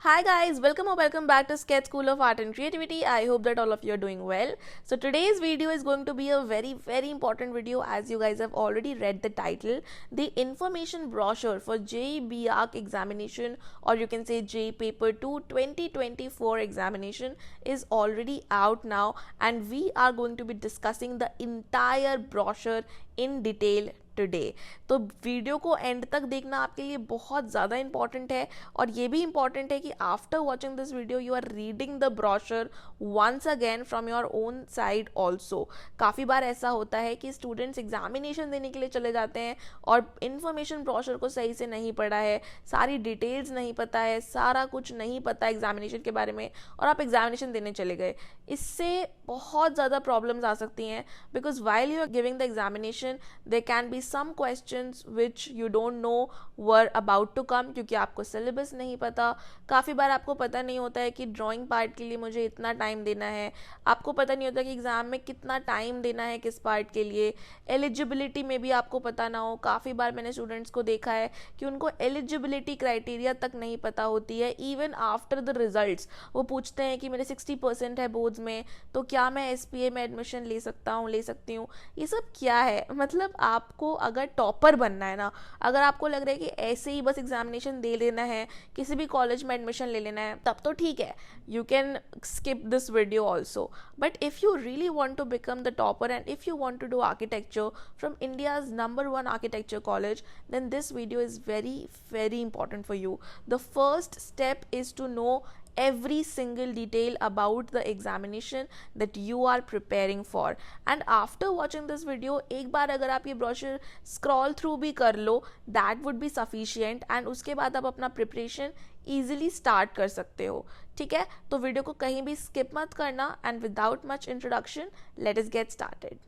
Hi guys, welcome or welcome back to Sketch School of Art and Creativity. I hope that all of you are doing well. So today's video is going to be a very important video, as you guys have already read the title. The information brochure for JEE BARC examination, or you can say JEE Paper 2 2024 examination, is already out now, and we are going to be discussing the entire brochure in detail today. तो video को and तक देखना आपके लिए बहुत ज़्यादा important है, और ये भी इंपॉर्टेंट है कि after watching this video you are reading the brochure once again from your own side also. काफ़ी बार ऐसा होता है कि स्टूडेंट्स एग्जामिनेशन देने के लिए चले जाते हैं और इन्फॉर्मेशन ब्रॉशर को सही से नहीं पढ़ा है, सारी डिटेल्स नहीं पता है, सारा कुछ नहीं पता एग्जामिनेशन के बारे में, और आप एग्जामिनेशन देने चले गए. इससे बहुत ज़्यादा प्रॉब्लम्स आ सकती हैं, because while you are giving the examination there can be some questions which you don't know were about to come, क्योंकि आपको सिलेबस नहीं पता. काफ़ी बार आपको पता नहीं होता है कि ड्राइंग पार्ट के लिए मुझे इतना टाइम देना है, आपको पता नहीं होता कि एग्ज़ाम में कितना टाइम देना है किस पार्ट के लिए. एलिजिबिलिटी में भी आपको पता ना हो. काफ़ी बार मैंने स्टूडेंट्स को देखा है कि उनको एलिजिबिलिटी क्राइटेरिया तक नहीं पता होती है. इवन आफ्टर द रिजल्ट्स वो पूछते हैं कि मेरे 60% है बोर्ड्स में, तो क्या मैं SPA में एडमिशन ले सकता हूँ, ले सकती हूँ. ये सब क्या है? मतलब आपको अगर टॉपर बनना है ना, अगर आपको लग रहा है कि ऐसे ही बस एग्जामिनेशन दे लेना है, किसी भी कॉलेज में एडमिशन ले लेना है, तब तो ठीक है, you can skip this video also. But if you really want to become the topper and if you want to do architecture from India's #1 architecture college, then this video is very important for you. The first step is to know every single detail about the examination that you are preparing for. And after watching this video, एक बार अगर आप ये brochure scroll through भी कर लो, that would be sufficient, and उसके बाद आप अपना preparation easily start कर सकते हो. ठीक है, तो वीडियो को कहीं भी skip मत करना, and without much introduction, let us get started.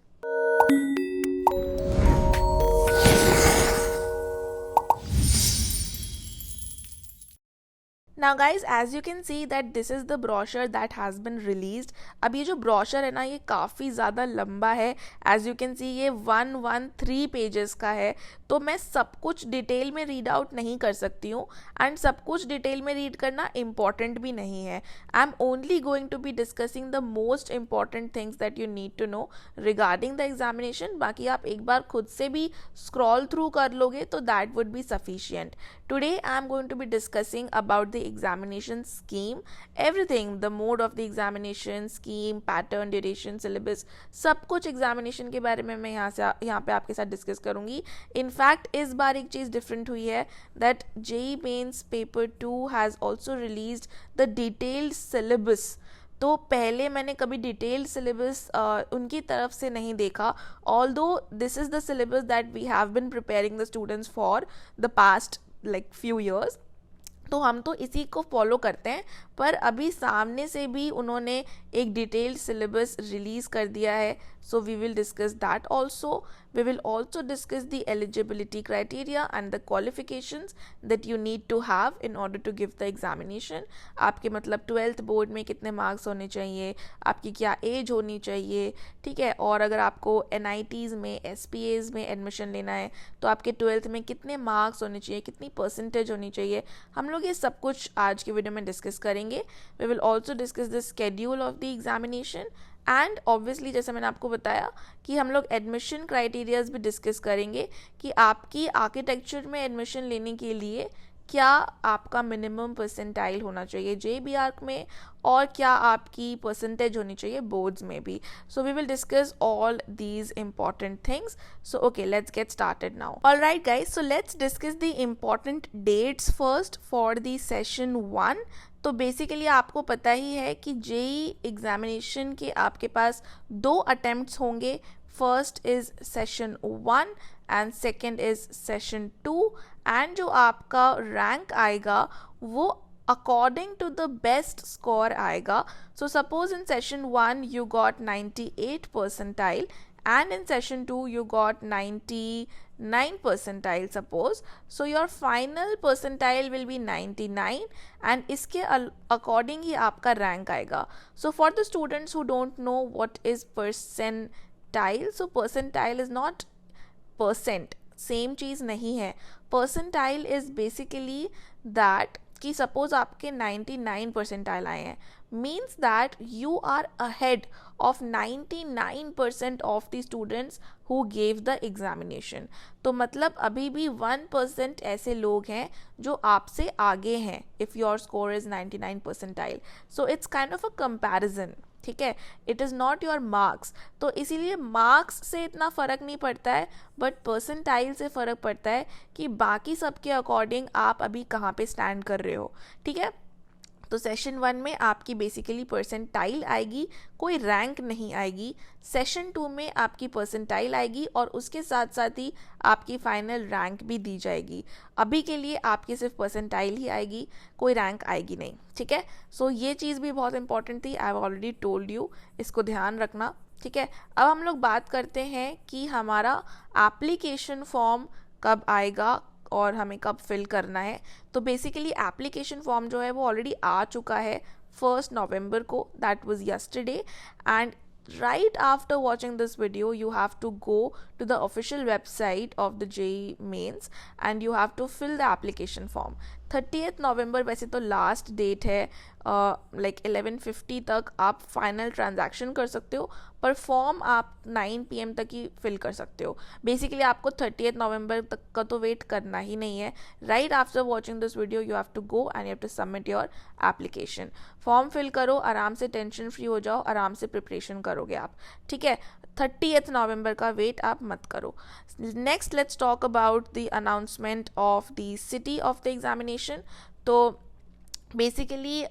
Now guys, as you can see that this is the brochure that has been released. अब ये जो brochure है ना, ये काफ़ी ज़्यादा लंबा है. As you can see ये 113 पेजेस का है, तो मैं सब कुछ डिटेल में रीड आउट नहीं कर सकती हूँ, एंड सब कुछ डिटेल में रीड करना इम्पॉर्टेंट भी नहीं है. I am only going to be discussing the most important things that you need to know regarding the examination. बाकी आप एक बार खुद से भी स्क्रॉल थ्रू कर लोगे तो that would be sufficient. Today I am going to be discussing about the examination scheme, everything, the mode of the examination, scheme, pattern, duration, syllabus, सब कुछ examination के बारे में मैं यहाँ पे आपके साथ डिस्कस करूँगी. इनफैक्ट इस बार एक चीज़ डिफरेंट हुई है, that JEE Mains Paper 2 has also released the detailed syllabus. तो पहले मैंने कभी डिटेल्ड सिलेबस उनकी तरफ से नहीं देखा, although this is the syllabus that we have been preparing the students for the past like few years. तो हम तो इसी को फॉलो करते हैं, पर अभी सामने से भी उन्होंने एक डिटेल्ड सिलेबस रिलीज़ कर दिया है. So we will discuss that also. We will also discuss the eligibility criteria and the qualifications that you need to have in order to give the examination. आपके मतलब 12th बोर्ड में कितने marks होने चाहिए, आपकी क्या एज होनी चाहिए, ठीक है, और अगर आपको NITs में, SPAs में एडमिशन लेना है तो आपके 12th में कितने मार्क्स होने चाहिए, कितनी परसेंटेज होनी चाहिए. हम लोग ये सब कुछ आज के वीडियो में डिस्कस करेंगे. We will also discuss the schedule of the examination, and obviously जैसे मैंने आपको बताया कि हम लोग एडमिशन क्राइटेरियाज भी डिस्कस करेंगे कि आपकी आर्किटेक्चर में एडमिशन लेने के लिए क्या आपका मिनिमम परसेंटाइल होना चाहिए JEE BARC में, और क्या आपकी परसेंटेज होनी चाहिए बोर्ड्स में भी. So we will discuss all these important things. So okay, let's get started now. Alright guys, so let's discuss the important dates first for the session 1. तो बेसिकली आपको पता ही है कि JEE एग्जामिनेशन के आपके पास 2 अटेम्प्ट्स होंगे. First is session 1 and second is session 2, and जो आपका रैंक आएगा वो according to the best score आएगा. So suppose in session 1 you got 98 percentile, and in session 2 you got 99 percentile suppose, so your final percentile will be 99, and इसके according ही आपका rank आएगा. So for the students who don't know what is percentile, so percentile is not percent, same चीज़ नहीं है. percentile is basically that कि suppose आपके 99 percentile आए हैं, means that you are ahead of 99% of the students who gave the examination. तो मतलब अभी भी 1% ऐसे लोग हैं जो आपसे आगे हैं if your score is 99 percentile. So it's kind of a comparison, ठीक है, it is not your marks. तो इसीलिए मार्क्स से इतना फ़र्क नहीं पड़ता है, बट परसेंटाइल से फ़र्क पड़ता है कि बाकी सबके अकॉर्डिंग आप अभी कहाँ पे स्टैंड कर रहे हो, ठीक है। तो सेशन 1 में आपकी बेसिकली परसेंटाइल आएगी, कोई रैंक नहीं आएगी। सेशन 2 में आपकी परसेंटाइल आएगी और उसके साथ साथ ही आपकी फाइनल रैंक भी दी जाएगी। अभी के लिए आपकी सिर्फ परसेंटाइल ही आएगी, कोई रैंक आएगी नहीं, ठीक है। सो ये चीज़ भी बहुत इंपॉर्टेंट थी, आई हैव ऑलरेडी टोल्ड यू, इसको ध्यान रखना, ठीक है। अब हम लोग बात करते हैं कि हमारा एप्लीकेशन फॉर्म कब आएगा और हमें कब फिल करना है। तो बेसिकली एप्लीकेशन फॉर्म जो है वो ऑलरेडी आ चुका है 1 नवंबर को, that was yesterday, and right after watching this video you have to go to the official website of the JEE mains and you have to fill the application form। 30th नवंबर वैसे तो last date है, like 11:50 तक आप final transaction कर सकते हो, पर form आप 9 PM तक ही फिल कर सकते हो। बेसिकली आपको 30th नवंबर तक का तो वेट करना ही नहीं है। Right after watching this video you have to go and you have to submit your application. Form fill करो, आराम से टेंशन फ्री हो जाओ, आराम से प्रिपरेशन करोगे आप, ठीक है। 30th नवंबर का वेट आप मत करो। Next let's talk about the announcement of the city of the examination. तो बेसिकली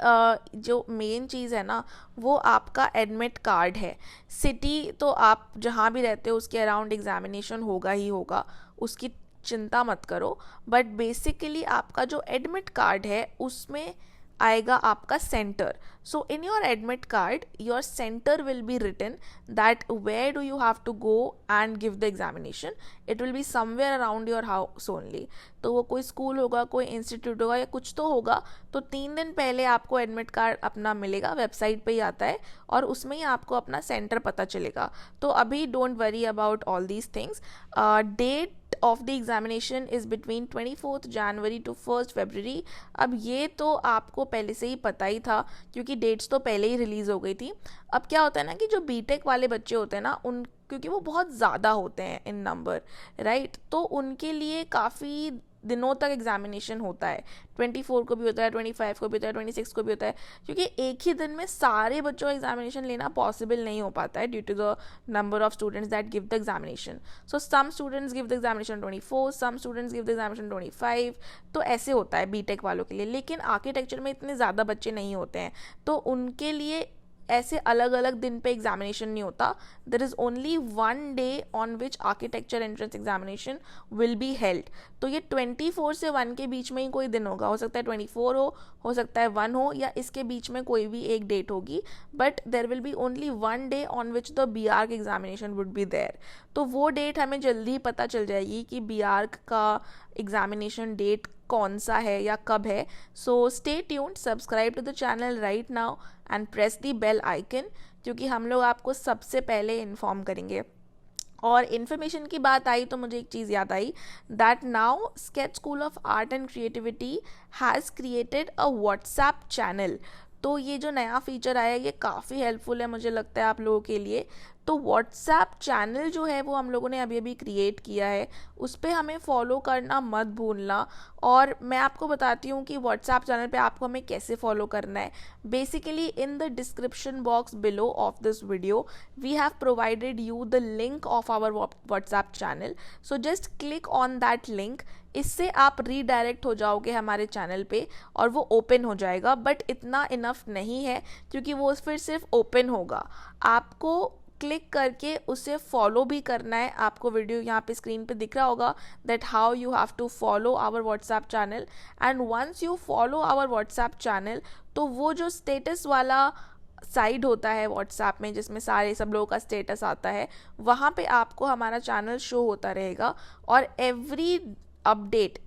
जो मेन चीज़ है ना वो आपका एडमिट कार्ड है। सिटी तो आप जहाँ भी रहते हो उसके अराउंड एग्जामिनेशन होगा ही होगा, उसकी चिंता मत करो, बट बेसिकली आपका जो एडमिट कार्ड है उसमें आएगा आपका centre. So in your admit card your centre will be written that where do you have to go and give the examination. It will be somewhere around your house only. तो वो कोई school होगा, कोई institute होगा या कुछ तो होगा। तो 3 दिन पहले आपको एडमिट कार्ड अपना मिलेगा, वेबसाइट पे ही आता है और उसमें ही आपको अपना सेंटर पता चलेगा। तो अभी don't worry about all these things. Date of the examination is between 24th January to 1st February. अब ये तो आपको पहले से ही पता ही था क्योंकि डेट्स तो पहले ही रिलीज़ हो गई थी। अब क्या होता है ना कि जो बीटेक वाले बच्चे होते हैं ना उन क्योंकि वो बहुत ज़्यादा होते हैं इन नंबर, राइट, तो उनके लिए काफ़ी दिनों तक एग्जामिनेशन होता है। 24 को भी होता है, 25 को भी होता है, 26 को भी होता है, क्योंकि एक ही दिन में सारे बच्चों का एग्जामिनेशन लेना पॉसिबल नहीं हो पाता है due to the number of students that give the examination. So some students give the examination 24, some students give the examination 25। तो ऐसे होता है बीटेक वालों के लिए। लेकिन आर्किटेक्चर में इतने ज़्यादा बच्चे नहीं होते हैं, तो उनके लिए ऐसे अलग अलग दिन पे एग्जामिनेशन नहीं होता। There is only 1 day on which architecture entrance examination will be held. तो ये 24 से 1 के बीच में ही कोई दिन होगा, हो सकता है 24 हो सकता है 1 हो, या इसके बीच में कोई भी एक डेट होगी, but there will be only 1 day on which the B arch examination would be there. तो वो डेट हमें जल्दी ही पता चल जाएगी कि बी आर्क का एग्जामिनेशन डेट कौन सा है या कब है। So stay tuned, subscribe to the channel right now and press the bell icon, क्योंकि हम लोग आपको सबसे पहले इन्फॉर्म करेंगे। और इन्फॉर्मेशन की बात आई तो मुझे एक चीज़ याद आई, that now Sketch School of Art and Creativity has created a WhatsApp channel. तो ये जो नया फीचर आया ये काफ़ी हेल्पफुल है मुझे लगता है आप लोगों के लिए। तो व्हाट्सएप चैनल जो है वो हम लोगों ने अभी अभी क्रिएट किया है, उस पर हमें फॉलो करना मत भूलना। और मैं आपको बताती हूँ कि व्हाट्सएप चैनल पे आपको हमें कैसे फॉलो करना है। Basically in the description box below of this video we have provided you the link of our WhatsApp channel. So just click on that link, इससे आप रीडायरेक्ट हो जाओगे हमारे चैनल पे और वो ओपन हो जाएगा। बट इतना इनफ नहीं है क्योंकि वो फिर सिर्फ ओपन होगा, आपको क्लिक करके उसे फॉलो भी करना है। आपको वीडियो यहाँ पे स्क्रीन पे दिख रहा होगा that how you have to follow our WhatsApp channel. And once you follow our WhatsApp channel तो वो जो स्टेटस वाला साइड होता है व्हाट्सएप में जिसमें सारे सब लोगों का स्टेटस आता है, वहाँ पे आपको हमारा चैनल शो होता रहेगा और every update,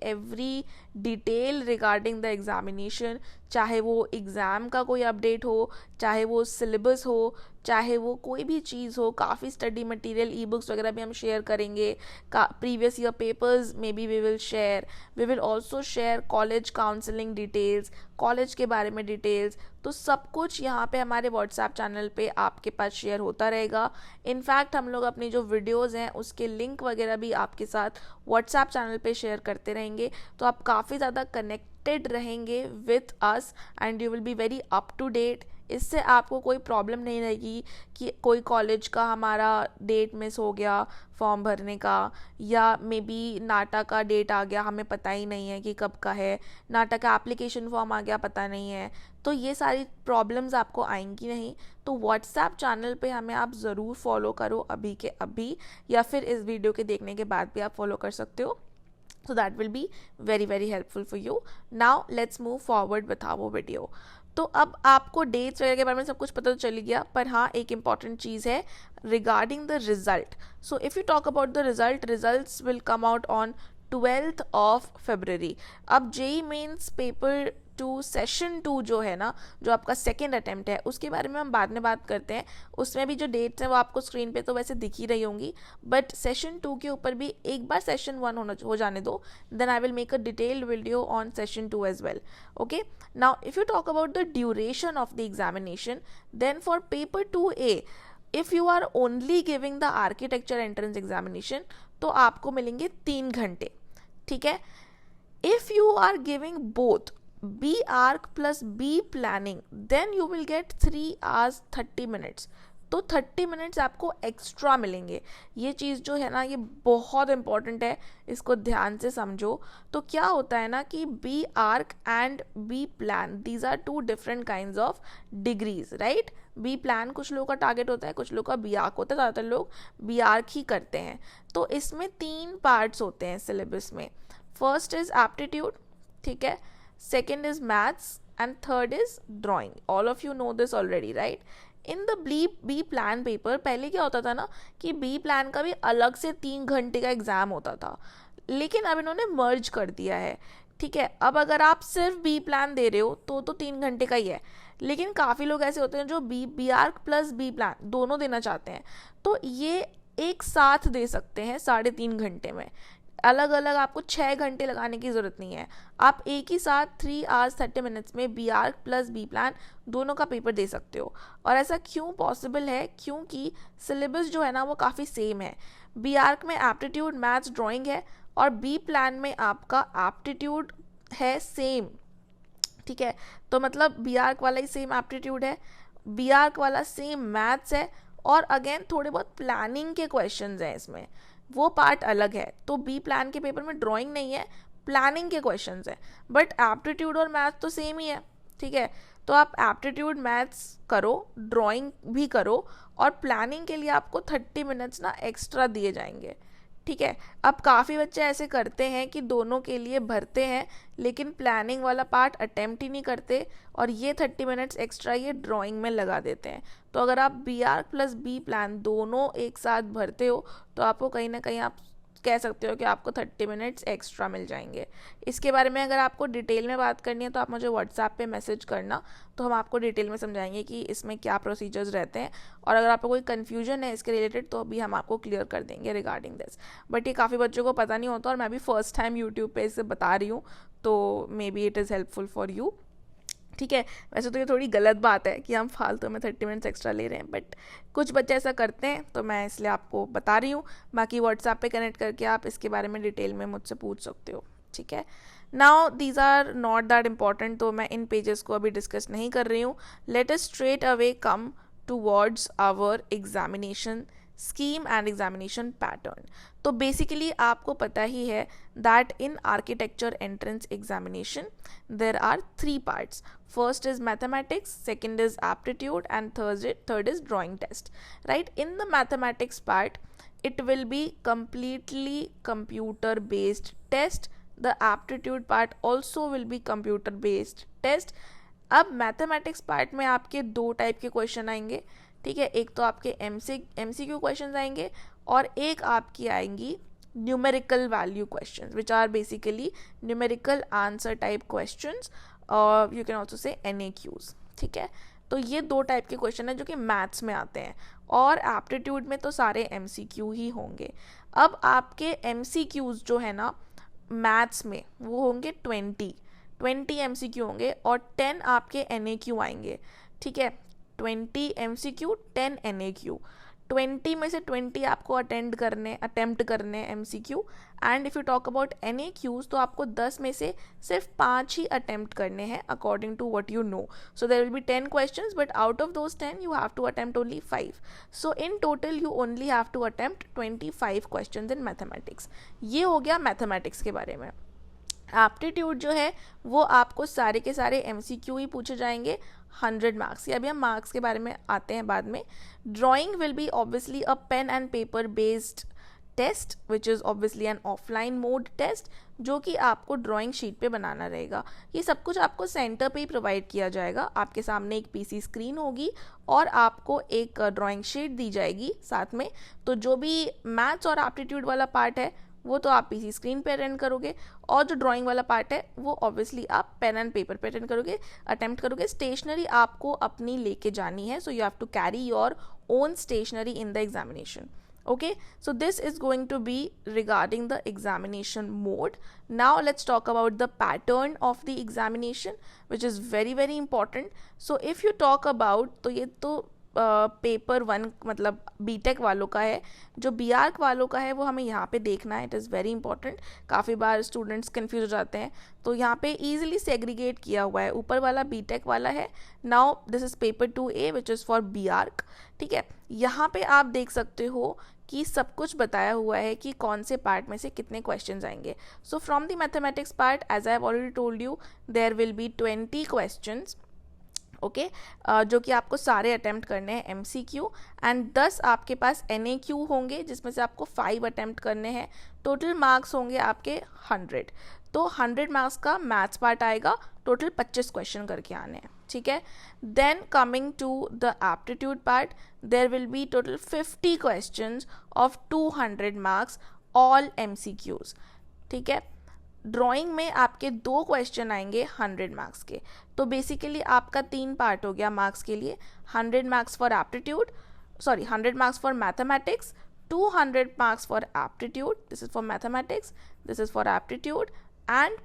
every detail regarding the examination, चाहे वो एग्ज़ाम का कोई अपडेट हो, चाहे वो सिलेबस हो, चाहे वो कोई भी चीज़ हो। काफ़ी स्टडी मटेरियल, ई बुक्स वगैरह भी हम शेयर करेंगे, प्रीवियस ईयर पेपर्स में भी we will share. We will also share college counselling details, college के बारे में डिटेल्स। तो सब कुछ यहाँ पे हमारे व्हाट्सएप चैनल पे आपके पास शेयर होता रहेगा। इनफैक्ट हम लोग अपनी जो वीडियोज़ हैं उसके लिंक वगैरह भी आपके साथ व्हाट्सएप चैनल पे शेयर करते रहेंगे। तो आप काफ़ी ज़्यादा कनेक्टेड रहेंगे with us and you will be very up to date. इससे आपको कोई प्रॉब्लम नहीं रहेगी कि कोई कॉलेज का हमारा डेट मिस हो गया फॉर्म भरने का, या मे बी नाटा का डेट आ गया, हमें पता ही नहीं है कि कब का है, नाटा का एप्लीकेशन फॉर्म आ गया, पता नहीं है। तो ये सारी प्रॉब्लम्स आपको आएंगी नहीं। तो व्हाट्सएप चैनल पे हमें आप ज़रूर फॉलो करो अभी के अभी, या फिर इस वीडियो के देखने के बाद भी आप फॉलो कर सकते हो। So that will be very very helpful for you. Now let's move forward with our video. तो अब आपको डेट्स वगैरह के बारे में सब कुछ पता तो चल गया, पर हाँ एक इम्पॉर्टेंट चीज़ है regarding the result. So if you talk about the results will come out on 12th of February। अब जेई मेंस पेपर 2 सेशन 2 जो है ना, जो आपका सेकेंड अटेम्प्ट है, उसके बारे में हम बाद में बात करते हैं। उसमें भी जो डेट्स हैं वो आपको स्क्रीन पे तो वैसे दिख ही रही होंगी, बट सेशन 2 के ऊपर भी एक बार सेशन 1 हो जाने दो, then I will make a detailed video on session 2 as well. Okay, now if you talk about the duration of the examination, then for paper 2A if you are only giving the architecture entrance examination तो आपको मिलेंगे 3 घंटे, ठीक है। If you are giving both B arch plus B planning then you will get 3 hours 30 minutes। तो 30 minutes आपको extra मिलेंगे। ये चीज़ जो है ना ये बहुत इंपॉर्टेंट है, इसको ध्यान से समझो। तो क्या होता है ना कि B arch and B plan, these are 2 different kinds of degrees, right. B plan कुछ लोगों का टारगेट होता है, कुछ लोगों का बी आर्क होता है, ज़्यादातर लोग बी आर्क ही करते हैं। तो इसमें 3 पार्ट्स होते हैं सिलेबस में। फर्स्ट इज एप्टीट्यूड, ठीक है, second is maths and third is drawing. All of you know this already, right. In the B plan paper पहले क्या होता था ना कि बी प्लान का भी अलग से 3 घंटे का एग्जाम होता था, लेकिन अब इन्होंने मर्ज कर दिया है, ठीक है। अब अगर आप सिर्फ बी प्लान दे रहे हो तो 3 घंटे का ही है, लेकिन काफ़ी लोग ऐसे होते हैं जो B arch plus B plan दोनों देना चाहते हैं, तो ये एक साथ दे सकते हैं 3.5 घंटे में। अलग अलग आपको 6 घंटे लगाने की ज़रूरत नहीं है, आप एक ही साथ 3 hours 30 minutes में B arch plus B plan दोनों का पेपर दे सकते हो। और ऐसा क्यों पॉसिबल है, क्योंकि सिलेबस जो है ना वो काफ़ी सेम है। बी आर्क में एप्टीट्यूड मैथ्स ड्राइंग है और बी प्लान में आपका एप्टीट्यूड है सेम, ठीक है। तो मतलब बी आर्क वाला ही सेम एप्टीट्यूड है, बी आर्क वाला सेम मैथ्स है, और अगेन थोड़े बहुत प्लानिंग के क्वेश्चंस हैं इसमें, वो पार्ट अलग है। तो बी प्लान के पेपर में ड्राइंग नहीं है, प्लानिंग के क्वेश्चंस हैं, बट एप्टीट्यूड और मैथ्स तो सेम ही है, ठीक है। तो आप एप्टीट्यूड मैथ्स करो, ड्राइंग भी करो, और प्लानिंग के लिए आपको 30 मिनट्स ना एक्स्ट्रा दिए जाएंगे, ठीक है। अब काफ़ी बच्चे ऐसे करते हैं कि दोनों के लिए भरते हैं लेकिन प्लानिंग वाला पार्ट अटेम्प्ट ही नहीं करते, और ये 30 मिनट्स एक्स्ट्रा ये ड्राइंग में लगा देते हैं। तो अगर आप B arch plus B plan दोनों एक साथ भरते हो तो आपको कहीं ना कहीं आप कह सकते हो कि आपको 30 मिनट्स एक्स्ट्रा मिल जाएंगे। इसके बारे में अगर आपको डिटेल में बात करनी है तो आप मुझे व्हाट्सएप पे मैसेज करना, तो हम आपको डिटेल में समझाएंगे कि इसमें क्या प्रोसीजर्स रहते हैं, और अगर आपको कोई कन्फ्यूजन है इसके रिलेटेड तो अभी हम आपको क्लियर कर देंगे रिगार्डिंग दिस। बट ये काफ़ी बच्चों को पता नहीं होता, और मैं भी फर्स्ट टाइम यूट्यूब पे इसे बता रही हूँ, तो may be it is helpful for you, ठीक है। वैसे तो ये थोड़ी गलत बात है कि हम फालतू में 30 मिनट्स एक्स्ट्रा ले रहे हैं, बट कुछ बच्चे ऐसा करते हैं तो मैं इसलिए आपको बता रही हूँ। बाकी व्हाट्सएप पे कनेक्ट करके आप इसके बारे में डिटेल में मुझसे पूछ सकते हो, ठीक है। Now these are not that important, तो मैं इन पेजेस को अभी डिस्कस नहीं कर रही हूँ। Let us straight away come towards our examination scheme and examination pattern. तो बेसिकली आपको पता ही है that in architecture entrance examination there are 3 parts. First is mathematics, second is aptitude, and third is drawing test, right? In the mathematics part it will be completely computer based test. The aptitude part also will be computer based test. अब mathematics part में आपके 2 type के question आएंगे, ठीक है। एक तो आपके MCQ क्वेश्चन आएंगे और एक आपकी आएंगी numerical value questions, which are basically numerical answer type questions, or you can also say NAQs. ठीक है, तो ये दो टाइप के क्वेश्चन है जो कि मैथ्स में आते हैं, और एप्टीट्यूड में तो सारे MCQ ही होंगे. अब आपके MCQs जो है ना मैथ्स में वो होंगे 20 MCQ होंगे, और 10 आपके NAQ आएंगे. ठीक है, 20 MCQ 10 NAQ. 20 में से 20 आपको अटेम्प्ट करने MCQ, and if you talk about NAQs तो आपको 10 में से सिर्फ 5 ही अटेम्प्ट करने हैं according to what you know. So there will be 10 questions, but out of those 10 you have to attempt only 5. So in total you only have to attempt 25 questions in mathematics. ये हो गया mathematics के बारे में. Aptitude जो है वो आपको सारे के सारे MCQ ही पूछे जाएंगे 100 मार्क्स के. अभी हम मार्क्स के बारे में आते हैं बाद में. Drawing will be obviously a pen and paper based test which is obviously an offline mode test, जो कि आपको ड्राइंग शीट पे बनाना रहेगा. ये सब कुछ आपको सेंटर पे ही प्रोवाइड किया जाएगा. आपके सामने एक PC स्क्रीन होगी और आपको एक ड्राइंग शीट दी जाएगी साथ में. तो जो भी मैथ्स और एप्टीट्यूड वाला पार्ट है वो तो आप PC स्क्रीन पे अटेंड करोगे, और जो ड्राइंग वाला पार्ट है वो ऑब्वियसली आप पेन एंड पेपर पे अटेम्प्ट करोगे. स्टेशनरी आपको अपनी लेके जानी है, so you have to carry your own stationery in the examination. Okay, so this is going to be regarding the examination mode. Now let's talk about the pattern of the examination, which is very very important. So if you talk about, तो ये तो paper 1 मतलब BTech वालों का है. जो BArch वालों का है वो हमें यहाँ पे देखना है. It is very important. काफ़ी बार स्टूडेंट्स कंफ्यूज हो जाते हैं, तो यहाँ पे ईजिली सेग्रीगेट किया हुआ है. ऊपर वाला BTech वाला है. Now this is paper 2A which is for BArch. ठीक है, यहाँ पे आप देख सकते हो कि सब कुछ बताया हुआ है कि कौन से पार्ट में से कितने क्वेश्चंस आएंगे. So from the mathematics part, as I have already told you, there will be 20 questions. Okay, जो कि आपको सारे अटेम्प्ट करने हैं MCQ, एंड 10 आपके पास NAQ होंगे जिसमें से आपको 5 अटेम्प्ट करने हैं. टोटल मार्क्स होंगे आपके 100. तो 100 मार्क्स का मैथ्स पार्ट आएगा. टोटल 25 क्वेश्चन करके आने हैं. ठीक है, then coming to the aptitude part, there will be total 50 questions of 200 marks, all MCQs. ठीक है, ड्राइंग में आपके 2 क्वेश्चन आएंगे 100 मार्क्स के. तो बेसिकली आपका 3 पार्ट हो गया मार्क्स के लिए. 100 marks for aptitude, 100 marks for mathematics, 200 marks for aptitude, this is for mathematics, this is for aptitude, and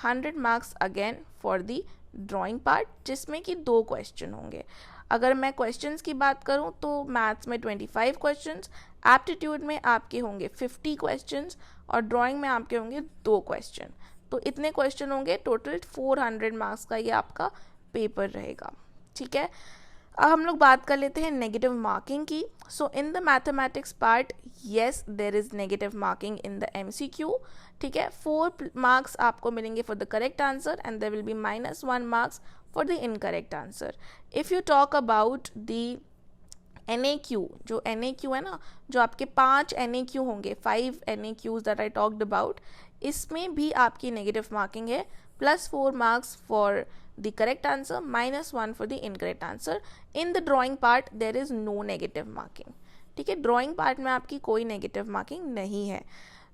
100 marks again for the drawing part, जिसमें कि 2 क्वेश्चन होंगे. अगर मैं क्वेश्चंस की बात करूं तो मैथ्स में 25 क्वेश्चंस, एप्टीट्यूड में आपके होंगे 50 क्वेश्चंस, और ड्राइंग में आपके होंगे 2 क्वेश्चन. तो इतने क्वेश्चन होंगे. टोटल 400 मार्क्स का ये आपका पेपर रहेगा. ठीक है, अब हम लोग बात कर लेते हैं नेगेटिव मार्किंग की. So in the mathematics part, yes there is negative marking in the MCQ. ठीक है, 4 मार्क्स आपको मिलेंगे for the correct answer, and there will be -1 marks for the incorrect answer. If you talk about the NAQ, जो NAQ है ना, जो आपके 5 NAQ होंगे, 5 NAQs that I talked about, इसमें भी आपकी नेगेटिव मार्किंग है. +4 marks for the correct answer, -1 for the incorrect answer. In the drawing part there is no negative marking. ठीक है, ड्राइंग पार्ट में आपकी कोई नेगेटिव मार्किंग नहीं है.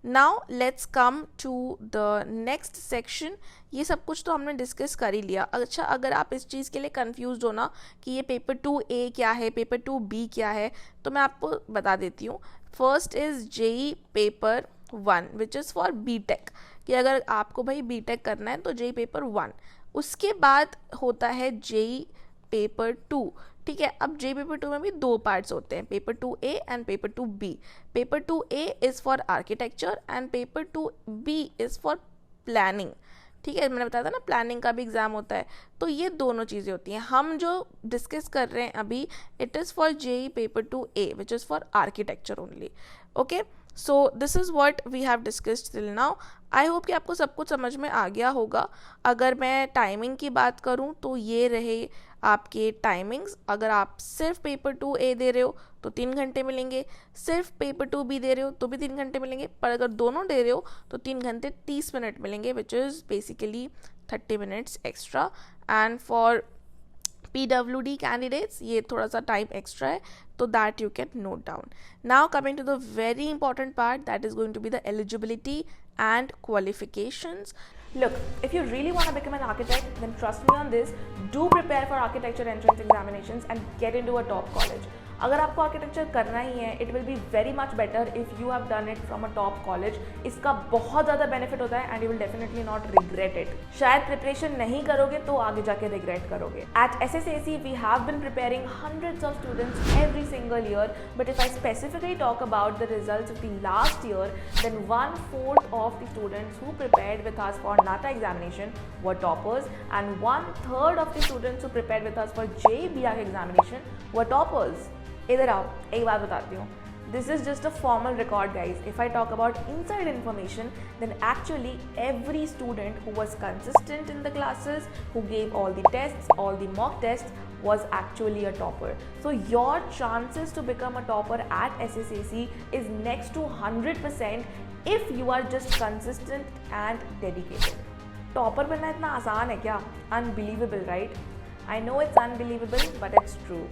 Now let's come to the next section. ये सब कुछ तो हमने डिस्कस कर ही लिया. अच्छा, अगर आप इस चीज़ के लिए कंफ्यूज हो ना कि ये पेपर 2A क्या है, पेपर 2B क्या है, तो मैं आपको बता देती हूँ. First is JEE paper 1 which is for BTech, कि अगर आपको भाई BTech करना है तो JEE पेपर 1. उसके बाद होता है JEE पेपर 2. ठीक है, अब JEE पेपर 2 में भी 2 पार्ट्स होते हैं, paper 2A and paper 2B. Paper 2A is for architecture and paper 2B is for planning. ठीक है, मैंने बताया था ना प्लानिंग का भी एग्ज़ाम होता है. तो ये दोनों चीज़ें होती हैं. हम जो डिस्कस कर रहे हैं अभी, it is for JEE paper 2A which is for architecture only. Okay, so this is what we have discussed till now. I hope कि आपको सब कुछ समझ में आ गया होगा. अगर मैं टाइमिंग की बात करूं तो ये रहे आपके टाइमिंग्स. अगर आप सिर्फ पेपर 2A दे रहे हो तो 3 घंटे मिलेंगे, सिर्फ पेपर 2B दे रहे हो तो भी 3 घंटे मिलेंगे, पर अगर दोनों दे रहे हो तो 3 घंटे 30 मिनट मिलेंगे, which is basically 30 minutes extra. And for PWD candidates, ये थोड़ा सा टाइम एक्स्ट्रा है, तो that you can note down. Now coming to the very important part, that is going to be the eligibility and qualifications. Look, if you really want to become an architect, then trust me on this, do prepare for architecture entrance examinations and get into a top college. अगर आपको architecture करना ही है, it will be very much better if you have done it from a top college. इसका बहुत ज़्यादा benefit होता है and you will definitely not regret it. शायद प्रिपरेशन नहीं करोगे तो आगे जाके रिग्रेट करोगे. At SSAC we have been preparing hundreds of students every single year, but if I specifically talk about the results of the last year, then 1/4 of the students who prepared with us for NATA examination were toppers, and 1/3 of the students who prepared with us for JBAC examination were toppers. इधर आओ, एक बात बताती हूँ. This is just a formal record, guys. If I talk about inside information, then actually every student who was consistent in the classes, who gave all the tests, all the mock tests, was actually a topper. So your chances to become a topper at SSAC is next to 100% if you are just consistent and dedicated. Topper बनना इतना आसान है क्या? Unbelievable, right? I know it's unbelievable, but it's true.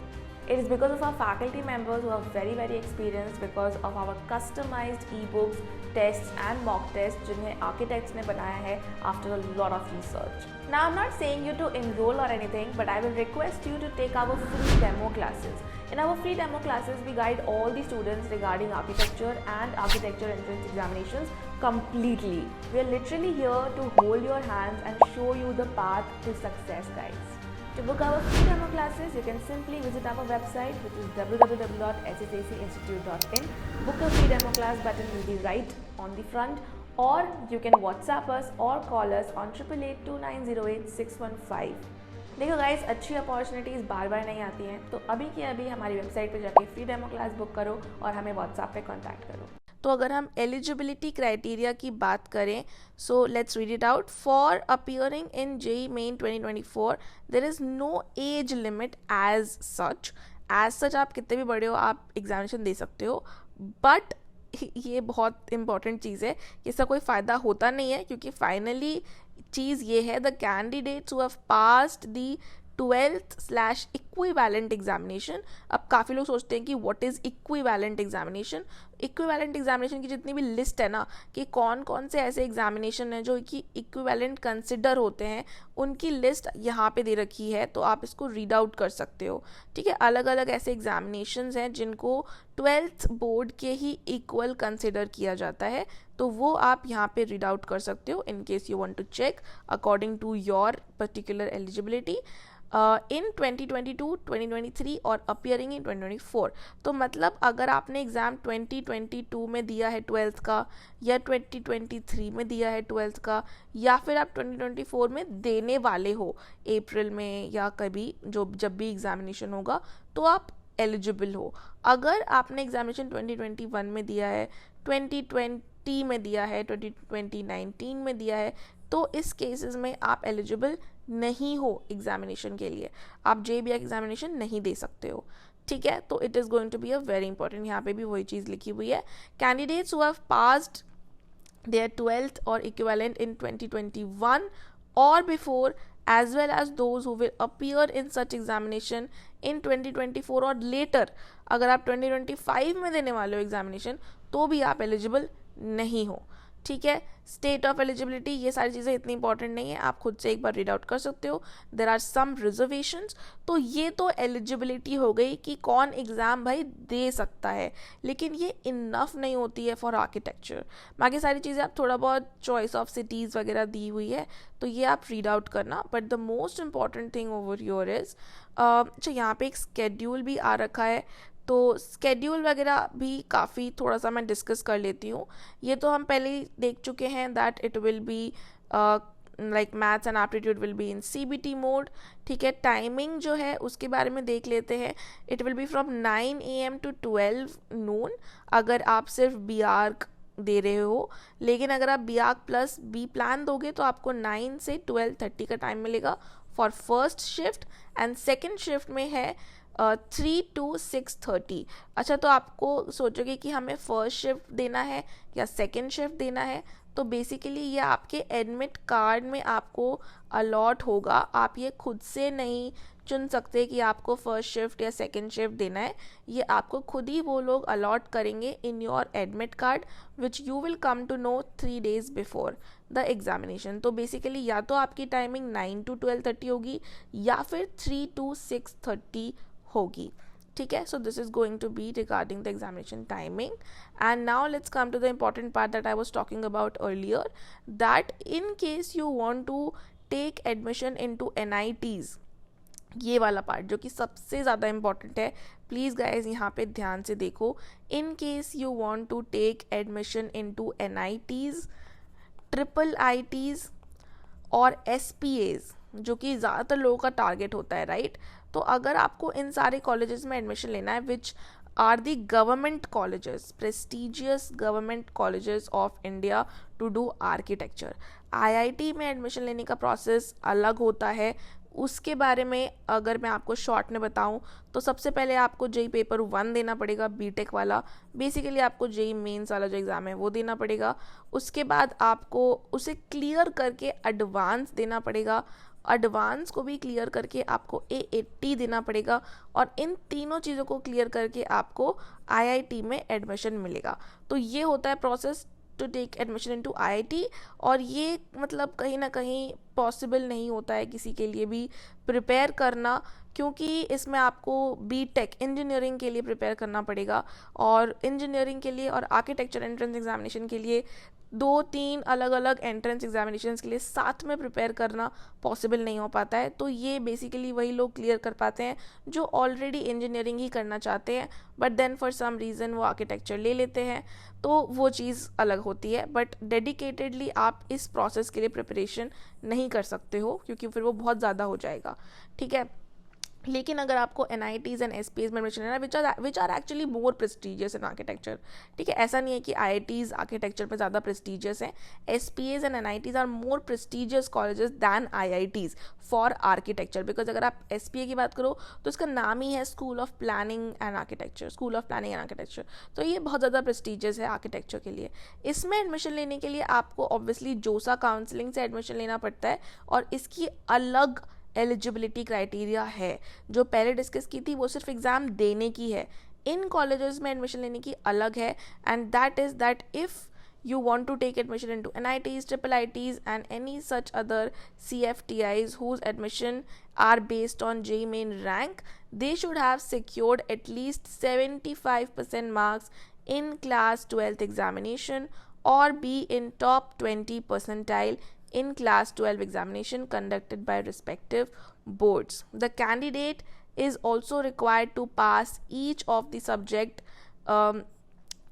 It is because of our faculty members who are very very experienced, because of our customized ebooks, tests and mock tests जिन्हें architects ने बनाया है after a lot of research. Now I'm not saying you to enroll or anything, but I will request you to take our free demo classes. In our free demo classes, we guide all the students regarding architecture and architecture entrance examinations completely. We are literally here to hold your hands and show you the path to success, guys. To book our free demo classes, you can simply visit our website, which is www.ssacsinstitute.in. Book a free demo class button will be right on the front, or you can WhatsApp us or call us on 8882908615. देखो guys, अच्छी opportunities बार बार नहीं आती हैं, तो अभी के अभी हमारी वेबसाइट पे जाके फ्री डेमो क्लास बुक करो और हमें व्हाट्सएप पे कांटेक्ट करो. तो अगर हम एलिजिबिलिटी क्राइटेरिया की बात करें, so let's read it out. For appearing in JEE Main 2024 there is no age limit as such. आप कितने भी बड़े हो आप एग्जामिनेशन दे सकते हो, बट ये बहुत इंपॉर्टेंट चीज़ है, इसका कोई फ़ायदा होता नहीं है, क्योंकि फाइनली चीज़ ये है, the candidates who have passed the 12th/ equivalent examination. अब काफ़ी लोग सोचते हैं कि what is equivalent examination. Equivalent examination की जितनी भी लिस्ट है ना, कि कौन कौन से ऐसे एग्जामिनेशन हैं जो कि इक्विवेलेंट कंसिडर होते हैं, उनकी लिस्ट यहाँ पे दे रखी है, तो आप इसको रीड आउट कर सकते हो. ठीक है, अलग अलग ऐसे एग्जामिनेशंस हैं जिनको 12th बोर्ड के ही इक्वल कंसिडर किया जाता है, तो वो आप यहाँ पे रीड आउट कर सकते हो in case you want to check according to your particular eligibility in 2022, 2023 और अपियरिंग इन 2024. तो मतलब अगर आपने एग्ज़ाम 2022 में दिया है 12th का, या 2023 में दिया है 12th का, या फिर आप 2024 में देने वाले हो अप्रैल में या कभी जब भी एग्जामिनेशन होगा, तो आप एलिजिबल हो. अगर आपने एग्जामिनेशन 2021 में दिया है, 2020 में दिया है, 2019 में दिया है, तो इस केसेस में आप एलिजिबल नहीं हो एग्जामिनेशन के लिए, आप JBAC एग्जामिनेशन नहीं दे सकते हो. ठीक है, तो it is going to be a very important. यहाँ पे भी वही चीज़ लिखी हुई है, candidates who have passed their 12th और equivalent in 2021 or before, as well as those who will appear in such examination in 2024 और later. अगर आप 2025 में देने वाले हो एग्जामिनेशन, तो भी आप एलिजिबल नहीं हो. ठीक है, स्टेट ऑफ एलिजिबिलिटी, ये सारी चीज़ें इतनी इंपॉर्टेंट नहीं है, आप खुद से एक बार रीड आउट कर सकते हो. There are some reservations. तो ये तो एलिजिबिलिटी हो गई कि कौन एग्ज़ाम भाई दे सकता है, लेकिन ये इनफ नहीं होती है फॉर आर्किटेक्चर. बाकी सारी चीज़ें आप थोड़ा बहुत चॉइस ऑफ सिटीज़ वगैरह दी हुई है, तो ये आप रीड आउट करना. But the most important thing over your is, अच्छा यहाँ पे एक स्केड्यूल भी आ रखा है, तो स्केड्यूल वगैरह भी काफ़ी थोड़ा सा मैं डिस्कस कर लेती हूँ. ये तो हम पहले ही देख चुके हैं that it will be like maths and aptitude will be in CBT mode. ठीक है, टाइमिंग जो है उसके बारे में देख लेते हैं. It will B from 9 AM to 12 noon अगर आप सिर्फ BARC दे रहे हो, लेकिन अगर आप BARC प्लस B प्लान दोगे तो आपको 9 से 12:30 का टाइम मिलेगा for first shift, and second shift में है 3 to 6:30. अच्छा, तो आपको सोचोगे कि हमें फर्स्ट शिफ्ट देना है या सेकेंड शिफ्ट देना है, तो बेसिकली ये आपके एडमिट कार्ड में आपको अलॉट होगा, आप ये खुद से नहीं चुन सकते कि आपको फर्स्ट शिफ्ट या सेकंड शिफ्ट देना है, ये आपको खुद ही वो लोग अलॉट करेंगे in your admit card which you will come to know 3 days before the examination. तो बेसिकली या तो आपकी टाइमिंग 9 to 12:30 होगी या फिर 3 to 6:30 होगी, ठीक है। So this is going to be regarding the examination timing. And now let's come to the important part that I was talking about earlier, that in case you want to take admission into NITs, ये वाला part जो कि सबसे ज़्यादा important है, please guys यहाँ पे ध्यान से देखो। In case you want to take admission into NITs, IITs और SPAs, जो कि ज़्यादातर लोगों का टारगेट होता है, राइट। तो अगर आपको इन सारे कॉलेजेस में एडमिशन लेना है which are the government colleges, prestigious government colleges of India to do architecture, IIT में एडमिशन लेने का प्रोसेस अलग होता है। उसके बारे में अगर मैं आपको शॉर्ट में बताऊं तो सबसे पहले आपको JEE पेपर 1 देना पड़ेगा, बीटेक वाला। बेसिकली आपको JEE मेंस वाला जो एग्ज़ाम है वो देना पड़ेगा। उसके बाद आपको उसे क्लियर करके एडवांस देना पड़ेगा, एडवांस को भी क्लियर करके आपको AAT देना पड़ेगा, और इन तीनों चीज़ों को क्लियर करके आपको IIT में एडमिशन मिलेगा। तो ये होता है process to take admission into IIT, और ये मतलब कहीं ना कहीं पॉसिबल नहीं होता है किसी के लिए भी प्रिपेयर करना, क्योंकि इसमें आपको बीटेक इंजीनियरिंग के लिए प्रिपेयर करना पड़ेगा, और इंजीनियरिंग के लिए और आर्किटेक्चर एंट्रेंस एग्जामिनेशन के लिए 2-3 अलग अलग एंट्रेंस एग्जामिनेशंस के लिए साथ में प्रिपेयर करना पॉसिबल नहीं हो पाता है। तो ये बेसिकली वही लोग क्लियर कर पाते हैं जो ऑलरेडी इंजीनियरिंग ही करना चाहते हैं, but then for some reason वो आर्किटेक्चर ले लेते हैं, तो वो चीज़ अलग होती है। बट डेडिकेटेडली आप इस प्रोसेस के लिए प्रिपरेशन नहीं कर सकते हो, क्योंकि फिर वो बहुत ज़्यादा हो जाएगा, ठीक है। लेकिन अगर आपको NITs एंड SPAs में एडमिशन लेना है which are actually more prestigious in architecture, ठीक है, ऐसा नहीं है कि IITs आर्किटेक्चर में ज़्यादा प्रेस्टीजियस हैं, SPAs and NITs are more prestigious colleges than IITs for architecture, because अगर आप SPA की बात करो तो इसका नाम ही है school of planning and architecture, तो ये बहुत ज़्यादा प्रेस्टीजियस है आर्किटेक्चर के लिए। इसमें एडमिशन लेने के लिए आपको ऑब्वियसली जोसा काउंसलिंग से एडमिशन लेना पड़ता है, और इसकी अलग एलिजिबिलिटी क्राइटेरिया है। जो पहले डिस्कस की थी वो सिर्फ एग्ज़ाम देने की है, इन कॉलेजेस में एडमिशन लेने की अलग है, and that is that if you want to take admission into NITs, IIITs and any such other CFTIs whose admission are based on JEE main rank, they should have secured at least 75% marks in class 12th examination or be in top 20 percentile in class 12 examination conducted by respective boards. The candidate is also required to pass each of the subject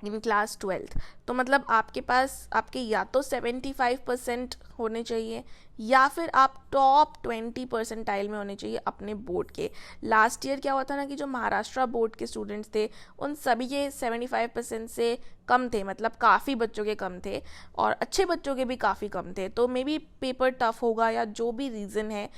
in class 12th। तो मतलब आपके पास आपके या तो 75% होने चाहिए या फिर आप टॉप 20 परसेंटाइल में होने चाहिए अपने बोर्ड के। लास्ट ईयर क्या हुआ था ना कि जो महाराष्ट्र बोर्ड के स्टूडेंट्स थे उन सभी के 75% से कम थे, मतलब काफ़ी बच्चों के कम थे और अच्छे बच्चों के भी काफ़ी कम थे। तो मे बी पेपर टफ होगा या जो भी रीज़न है,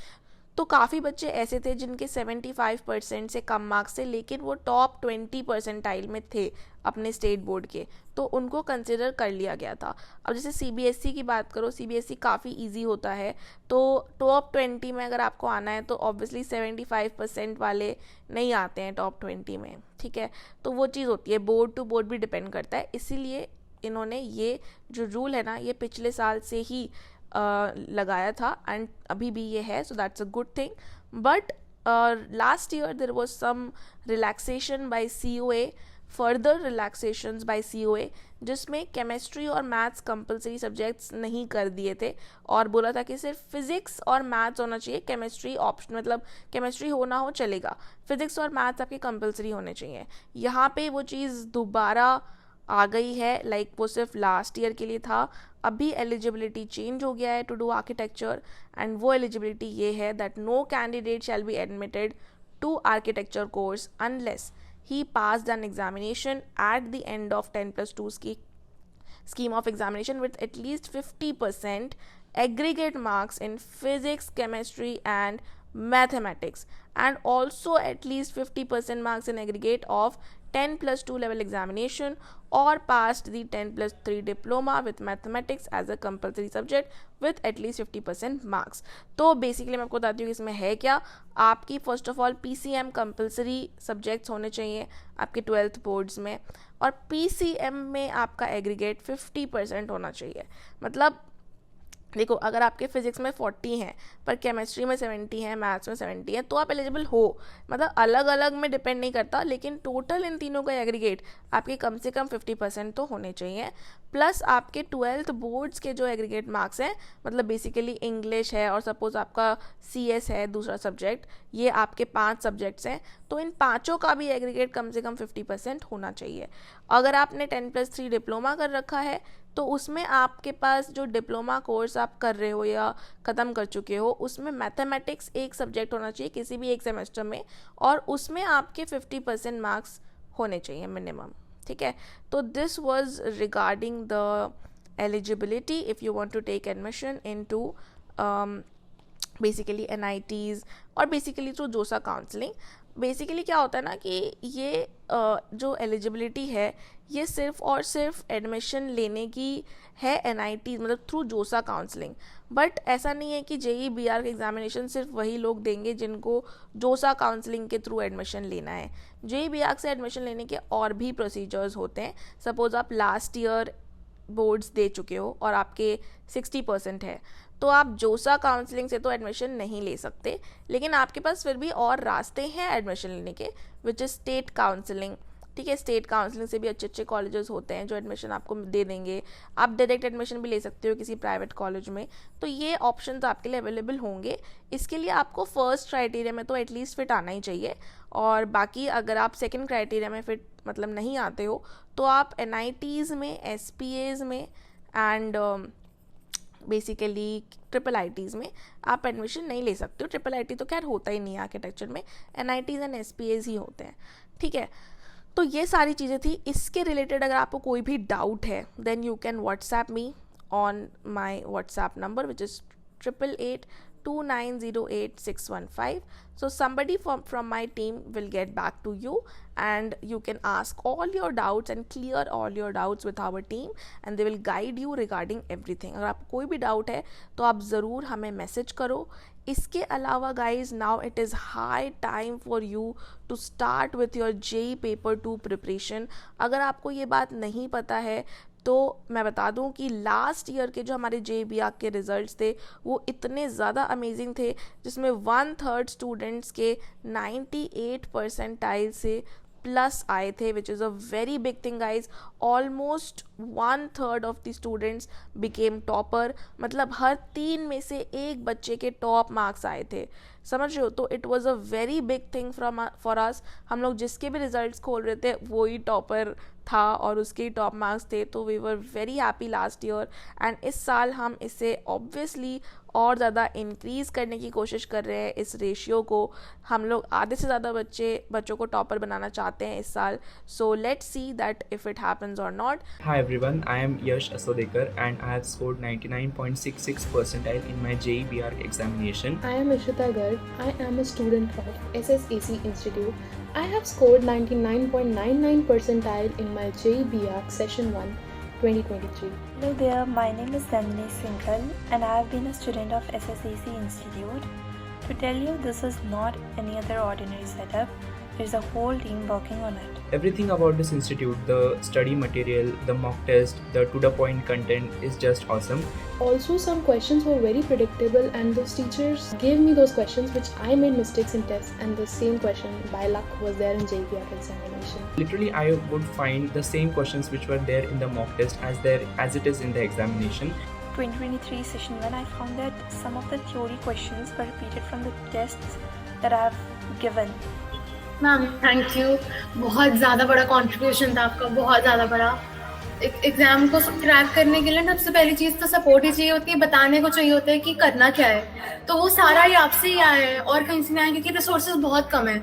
तो काफ़ी बच्चे ऐसे थे जिनके 75% से कम मार्क्स थे, लेकिन वो टॉप 20 परसेंटाइल में थे अपने स्टेट बोर्ड के, तो उनको कंसिडर कर लिया गया था। अब जैसे CBSE की बात करो, CBSE काफ़ी इजी होता है, तो टॉप 20 में अगर आपको आना है तो ऑब्वियसली 75% वाले नहीं आते हैं टॉप 20 में, ठीक है। तो वो चीज़ होती है, बोर्ड टू बोर्ड भी डिपेंड करता है, इसीलिए इन्होंने ये जो रूल है ना ये पिछले साल से ही लगाया था एंड अभी भी ये है, so that's a good thing. But last year there was some relaxation by COA, further relaxations by COA, जिसमें केमिस्ट्री और मैथ्स कंपलसरी सब्जेक्ट्स नहीं कर दिए थे और बोला था कि सिर्फ फिजिक्स और मैथ्स होना चाहिए, केमिस्ट्री ऑप्शन, मतलब केमिस्ट्री हो ना हो चलेगा, फिजिक्स और मैथ्स आपके कंपलसरी होने चाहिए। यहाँ पे वो चीज़ दोबारा आ गई है, लाइक वो सिर्फ लास्ट ईयर के लिए था, अभी एलिजिबिलिटी चेंज हो गया है टू डू आर्किटेक्चर, एंड वो एलिजिबिलिटी ये है that no candidate shall be admitted to architecture course unless he passed an examination at the end of 10+2 scheme of examination with at least 50% aggregate marks in physics, chemistry and mathematics, and also at least 50% marks in aggregate of 10+2 level examination or passed the 10+3 diploma with mathematics as a compulsory subject with at least 50% marks. तो basically मैं आपको बताती हूँ कि इसमें है क्या. आपकी first of all PCM compulsory subjects होने चाहिए आपके 12th बोर्ड्स में, और PCM में आपका एग्रीगेट 50% होना चाहिए. मतलब देखो, अगर आपके फिजिक्स में 40 हैं पर केमिस्ट्री में 70 है, मैथ्स में 70 है, तो आप एलिजिबल हो. मतलब अलग अलग में डिपेंड नहीं करता, लेकिन टोटल इन तीनों का एग्रीगेट आपके कम से कम 50% तो होने चाहिए. प्लस आपके 12th बोर्ड्स के जो एग्रीगेट मार्क्स हैं, मतलब बेसिकली इंग्लिश है और सपोज आपका CS है दूसरा सब्जेक्ट, ये आपके 5 सब्जेक्ट्स हैं, तो इन पाँचों का भी एग्रीगेट कम से कम 50% होना चाहिए. अगर आपने 10+3 डिप्लोमा कर रखा है तो उसमें आपके पास जो डिप्लोमा कोर्स आप कर रहे हो या ख़त्म कर चुके हो, उसमें मैथमेटिक्स एक सब्जेक्ट होना चाहिए किसी भी एक सेमेस्टर में, और उसमें आपके 50% मार्क्स होने चाहिए मिनिमम. ठीक है, तो this was regarding the eligibility if you want to take admission into basically NITs और basically through JoSAA counselling. Basically क्या होता है ना कि ये जो एलिजिबिलिटी है ये सिर्फ और सिर्फ एडमिशन लेने की है NIT मतलब थ्रू जोसा काउंसलिंग. बट ऐसा नहीं है कि JEE-BR का एग्जामिनेशन सिर्फ वही लोग देंगे जिनको जोसा काउंसलिंग के थ्रू एडमिशन लेना है. JEE-BR से एडमिशन लेने के और भी प्रोसीजर्स होते हैं. सपोज आप लास्ट ईयर बोर्ड्स दे चुके हो और आपके 60% है, तो आप जोसा काउंसलिंग से तो एडमिशन नहीं ले सकते, लेकिन आपके पास फिर भी और रास्ते हैं एडमिशन लेने के, विच इज़ स्टेट काउंसलिंग. ठीक है, स्टेट काउंसलिंग से भी अच्छे अच्छे कॉलेजेस होते हैं जो एडमिशन आपको दे देंगे. आप डायरेक्ट एडमिशन भी ले सकते हो किसी प्राइवेट कॉलेज में. तो ये ऑप्शन तो आपके लिए अवेलेबल होंगे. इसके लिए आपको फर्स्ट क्राइटेरिया में तो एटलीस्ट फिट आना ही चाहिए, और बाकी अगर आप सेकंड क्राइटेरिया में फिट मतलब नहीं आते हो तो आप NITs में, SPAs में एंड बेसिकली IIITs में आप एडमिशन नहीं ले सकते हो. IIIT तो खैर होता ही नहीं है आर्किटेक्चर में, NITs एंड SPAs ही होते हैं. ठीक है, तो ये सारी चीज़ें थी. इसके रिलेटेड अगर आपको कोई भी डाउट है then you can WhatsApp me on my WhatsApp number which is 8882908615. So somebody from my team will get back to you and you can ask all your doubts and clear all your doubts with our team and they will guide you regarding everything. अगर आपको कोई भी doubt है तो आप ज़रूर हमें message करो. इसके अलावा guys, now it is high time for you to start with your JEE paper 2 preparation. अगर आपको ये बात नहीं पता है तो मैं बता दूं कि लास्ट ईयर के जो हमारे JEE-BR के रिज़ल्ट्स थे वो इतने ज़्यादा अमेजिंग थे, जिसमें 1/3 स्टूडेंट्स के 98 परसेंटाइल से प्लस आए थे, which is a very big thing guys. Almost 1/3 of the students became topper. मतलब हर 3 में से एक बच्चे के टॉप मार्क्स आए थे, समझ रहे हो. तो it was a very big thing for us. हम लोग जिसके भी रिजल्ट्स खोल रहे थे वो ही टॉपर था और उसके टॉप मार्क्स थे, तो we were very happy last year. And इस साल हम इसे ऑब्वियसली और ज़्यादा इंक्रीज़ करने की कोशिश कर रहे हैं. इस रेशियो को हम लोग आधे से ज़्यादा बच्चों को टॉपर बनाना चाहते हैं इस साल. So let's see that if it happens और not. Hi everyone, I am Yash Asodekar and I have scored 99.66 percentile in my JEE-BR examination. I am Ishita Garg. I am a student of SSAC Institute. I have scored 99.99 percentile in my JEE-BR Session 1 2023. Hello there, my name is Nandini Singhal and I have been a student of SSAC Institute. To tell you, this is not any other ordinary setup. There is a whole team working on it. Everything about this institute, the study material, the mock test, the to-the-point content is just awesome. Also, some questions were very predictable and those teachers gave me those questions which I made mistakes in tests, and the same question by luck was there in JEE-BR examination. Literally, I would find the same questions which were there in the mock test as it is in the examination. 2023 session 1, I found that some of the theory questions were repeated from the tests that I have given. Ma'am thank you. बहुत ज़्यादा बड़ा contribution था आपका, बहुत ज़्यादा बड़ा. Exam को crack करने के लिए ना सबसे पहली चीज़ तो सपोर्ट ही चाहिए होती है, बताने को चाहिए होता है कि करना क्या है. तो वो सारा ही आपसे ही आया है और कहीं से नहीं आया, क्योंकि रिसोर्सेज बहुत कम है.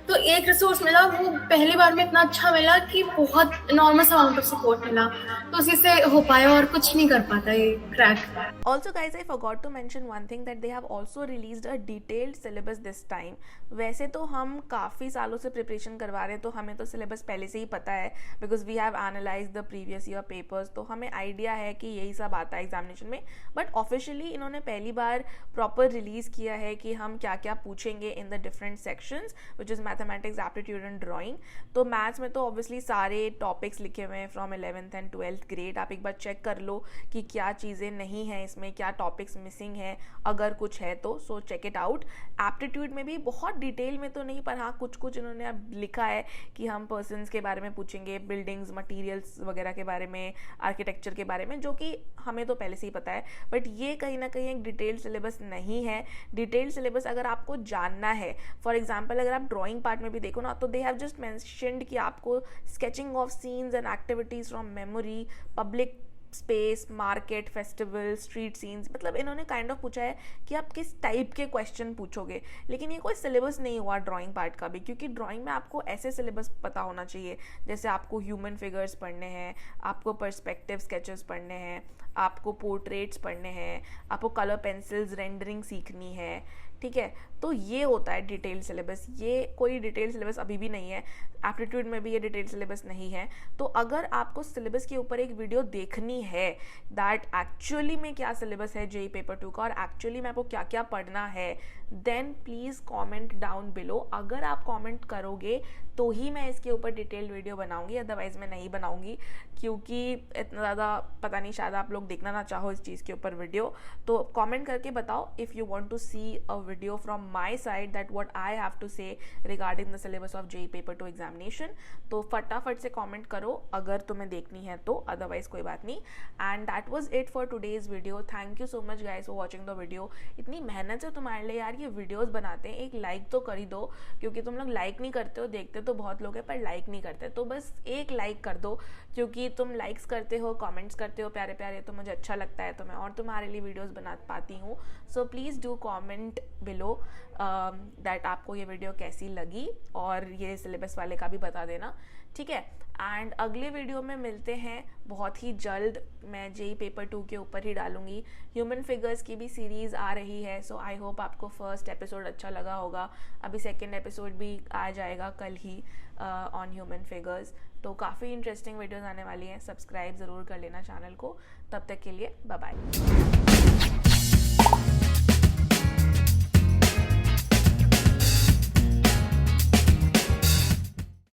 तो एक रिसोर्स मिला, वो पहली बार में इतना अच्छा मिला कि बहुत enormous amount of support मिला, तो उसी से हो पाया, और कुछ नहीं कर पाता ये crack. Also guys, I forgot to mention one thing that they have also released a detailed syllabus this time. वैसे तो हम काफ़ी सालों से प्रिपरेशन करवा रहे हैं, तो हमें तो सिलेबस पहले से ही पता है because we have analyse the previous year papers, तो हमें आइडिया है कि यही सब आता है एग्जामिनेशन में. बट ऑफिशियली इन्होंने पहली बार प्रॉपर रिलीज़ किया है कि हम क्या क्या पूछेंगे in the different sections which is mathematics, aptitude and drawing. तो मैथ्स में तो ऑब्वियसली सारे टॉपिक्स लिखे हुए हैं from 11th and 12th grade. आप एक बार चेक कर लो कि क्या चीज़ें नहीं हैं इसमें, क्या टॉपिक्स मिसिंग है, अगर कुछ है तो so check it out. Aptitude में भी बहुत डिटेल में तो नहीं, पर हाँ कुछ कुछ इन्होंने अब लिखा है कि हम पर्सन्स के बारे में पूछेंगे, बिल्डिंग्स, मटेरियल्स वगैरह के बारे में, आर्किटेक्चर के बारे में, जो कि हमें तो पहले से ही पता है. बट ये कहीं ना कहीं एक डिटेल्ड सिलेबस नहीं है. डिटेल्ड सिलेबस अगर आपको जानना है, फॉर एग्जाम्पल अगर आप ड्राइंग पार्ट में भी देखो ना, तो दे हैव जस्ट मेंशन्ड कि आपको sketching of scenes and activities from memory, public space, market, festival, street scenes, मतलब इन्होंने काइंड ऑफ पूछा है कि आप किस टाइप के क्वेश्चन पूछोगे. लेकिन ये कोई सिलेबस नहीं हुआ ड्राइंग पार्ट का भी, क्योंकि ड्राइंग में आपको ऐसे सिलेबस पता होना चाहिए जैसे आपको ह्यूमन फिगर्स पढ़ने हैं, आपको पर्सपेक्टिव स्केचेस पढ़ने हैं, आपको पोर्ट्रेट्स पढ़ने हैं, आपको कलर पेंसिल्स, रेंडरिंग सीखनी है. ठीक है, तो ये होता है डिटेल सिलेबस. ये कोई डिटेल सिलेबस अभी भी नहीं है. एप्टीट्यूड में भी ये डिटेल सिलेबस नहीं है. तो अगर आपको सिलेबस के ऊपर एक वीडियो देखनी है दैट एक्चुअली में क्या सिलेबस है जेईई पेपर 2 का और एक्चुअली में आपको क्या क्या पढ़ना है, then please comment down below. अगर आप कमेंट करोगे तो ही मैं इसके ऊपर डिटेल्ड वीडियो बनाऊंगी, अदरवाइज मैं नहीं बनाऊंगी, क्योंकि इतना ज़्यादा पता नहीं शायद आप लोग देखना ना चाहो इस चीज़ के ऊपर वीडियो. तो कमेंट करके बताओ if you want to see a video from my side that what I have to say regarding the syllabus of JEE paper 2 examination. तो फटाफट से कमेंट करो अगर तुम्हें देखनी है तो, अदरवाइज कोई बात नहीं. And that was it for today's video. Thank you so much guys for watching the video. इतनी मेहनत से तुम्हारे लिए यार ये वीडियोस बनाते हैं, एक लाइक तो कर ही दो, क्योंकि तुम लोग लाइक नहीं करते हो. देखते तो बहुत लोग हैं पर लाइक नहीं करते, तो बस एक लाइक कर दो, क्योंकि तुम लाइक्स करते हो, कमेंट्स करते हो प्यारे प्यारे, तो मुझे अच्छा लगता है, तो मैं और तुम्हारे लिए वीडियोस बना पाती हूँ. So please do comment below that आपको ये वीडियो कैसी लगी, और ये सिलेबस वाले का भी बता देना. ठीक है, एंड अगले वीडियो में मिलते हैं बहुत ही जल्द. मैं जेईई पेपर 2 के ऊपर ही डालूंगी. ह्यूमन फिगर्स की भी सीरीज़ आ रही है, सो आई होप आपको फर्स्ट एपिसोड अच्छा लगा होगा. अभी सेकंड एपिसोड भी आ जाएगा कल ही ऑन ह्यूमन फिगर्स. तो काफ़ी इंटरेस्टिंग वीडियोस आने वाली हैं. सब्सक्राइब ज़रूर कर लेना चैनल को. तब तक के लिए बाय बाय.